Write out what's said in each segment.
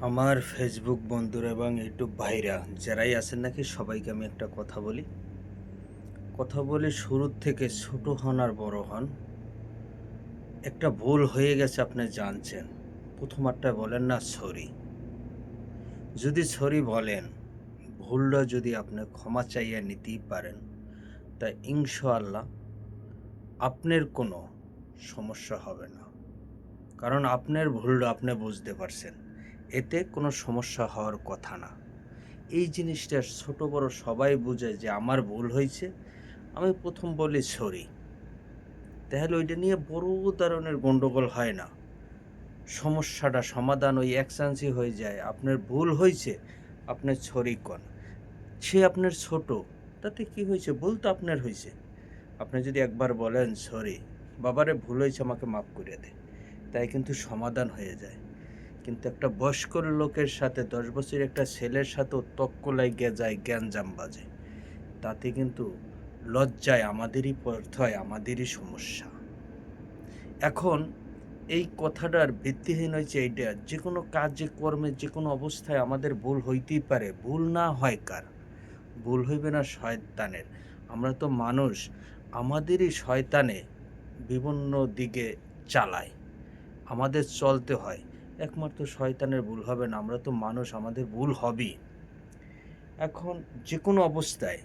আমার ফেসবুক বন্ধুরা এবং ইউটিউব ভাইরা যারাই আছেন নাকি সবাইকে আমি একটা কথা বলি শুরুর থেকে ছোট হন আর বড় হন, একটা ভুল হয়ে গেছে আপনি জানছেন, প্রথমারটা বলেন না সরি। যদি সরি বলেন, ভুলটা যদি আপনি ক্ষমা চাইয়া নিতেই পারেন, তা ইনশাআল্লাহ আপনার কোনো সমস্যা হবে না। কারণ আপনার ভুলটা আপনি বুঝতে পারছেন, এতে কোনো সমস্যা হওয়ার কথা না। এই জিনিসটা ছোট বড় সবাই বুঝে যে আমার ভুল হয়েছে, আমি প্রথম বলি সরি, তাহলে ওইটা নিয়ে বড় ধরনের গন্ডগোল হয় না। সমস্যাটা সমাধান ওই এক চান্সই হয়ে যায়। আপনার ভুল হয়েছে, আপনি সরি কন। সে আপনার ছোট, তাতে কি হয়েছে? ভুল তো আপনার হয়েছে। আপনি যদি একবার বলেন সরি, বাবারে ভুল হয়েছে, আমাকে মাফ করে দে, তাই কিন্তু সমাধান হয়ে যায়। কিন্তু একটা বয়স্ক লোকের সাথে 10 বছরের একটা ছেলের সাথেও তক্ক লাগিয়ে যায়, জ্ঞানজাম বাজে, তাতে কিন্তু লজ্জায় আমাদেরই পড়তে হয়, আমাদেরই সমস্যা। এখন এই কথাটার ভিত্তিহীন হয়েছে এইটা, যে কোনো কাজে কর্মে যে কোনো অবস্থায় আমাদের ভুল হইতেই পারে। ভুল না হয় কার? ভুল হইবে না শয়তানের। আমরা তো মানুষ, আমাদেরই শয়তানে বিভিন্ন দিকে চালায়, আমাদের চলতে হয়। একমাত্র শয়তানের ভুল হবে না, আমরা তো মানুষ, আমাদের ভুল হবেই। এখন যে কোনো অবস্থায়,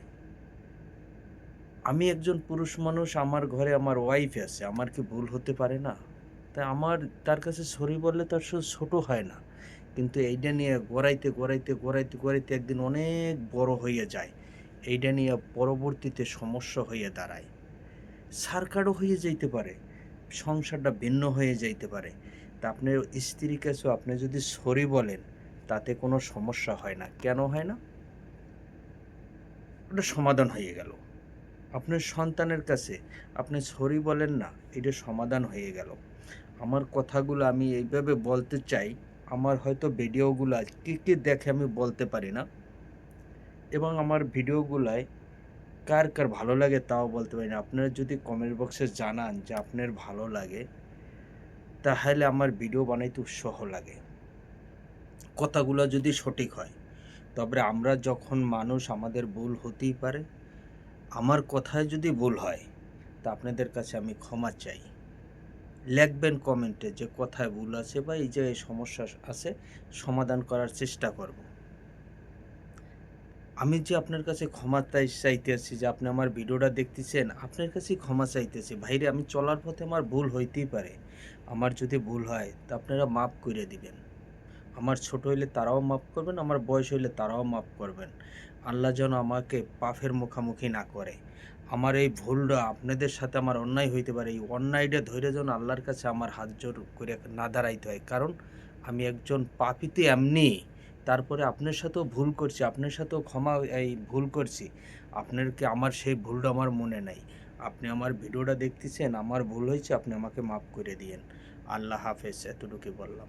আমি একজন পুরুষ মানুষ, আমার ঘরে আমার ওয়াইফ আছে, আমার কি ভুল হতে পারে না? তাই আমার তার কাছে সরি বললে তার শুধু ছোটো হয় না, কিন্তু এইটা নিয়ে গড়াইতে একদিন অনেক বড় হয়ে যায়। এইটা নিয়ে পরবর্তীতে সমস্যা হয়ে দাঁড়ায়, সার্কারও হয়ে যাইতে পারে, সংসারটা ভিন্ন হয়ে যাইতে পারে। তা আপনার স্ত্রীর কাছেও আপনি যদি সরি বলেন, তাতে কোনো সমস্যা হয় না। কেন হয় না? ওটা সমাধান হয়ে গেল। আপনার সন্তানের কাছে আপনি সরি বলেন না, এটা সমাধান হয়ে গেল। আমার কথাগুলো আমি এইভাবে বলতে চাই, আমার হয়তো ভিডিওগুলো কে দেখে আমি বলতে পারি না, এবং আমার ভিডিওগুলায় কার কার ভালো লাগে তাও বলতে পারি না। আপনারা যদি কমেন্ট বক্সে জানান যে আপনার ভালো লাগে, তাহলে আমার ভিডিও বানাইতে উৎসাহ লাগে, কথাগুলো যদি সঠিক হয়। তবে আমরা যখন মানুষ, আমাদের ভুল হতেই পারে। আমার কথায় যদি ভুল হয়, তা আপনাদের কাছে আমি ক্ষমা চাই। লিখবেন কমেন্টে যে কথায় ভুল আছে বা এই যে এই সমস্যা আছে, সমাধান করার চেষ্টা করব। আমি যে আপনার কাছে ক্ষমা চাইতেছি, যে আপনি আমার ভিডিওটা দেখতেছেন, আপনার কাছেই ক্ষমা চাইতেছি। ভাইরে, আমি চলার পথে আমার ভুল হইতেই পারে। আমার যদি ভুল হয়, তা আপনারা মাফ করে দিবেন। আমার ছোট হইলে তারাও মাফ করবেন, আমার বয়স হইলে তারাও মাফ করবেন। আল্লাহ যেন আমাকে পাপের মুখামুখি না করে। আমার এই ভুলটা, আপনাদের সাথে আমার অন্যায় হইতে পারে, এই অন্যায়টা ধরে যেন আল্লাহর কাছে আমার হাত জোর করে না দাঁড়াইতে হয়। কারণ আমি একজন পাপী তো এমনি, তারপরে আপনার সাথেও ভুল করছি, আপনার সাথেও ভুল করছি। আপনারকে আমার সেই ভুলটা আমার মনে নাই। আপনি আমার ভিডিওটা দেখতেছেন, আমার ভুল হয়েছে, আপনি আমাকে মাফ করে দিয়েন। আল্লাহ হাফেজ, এতটুকু বললাম।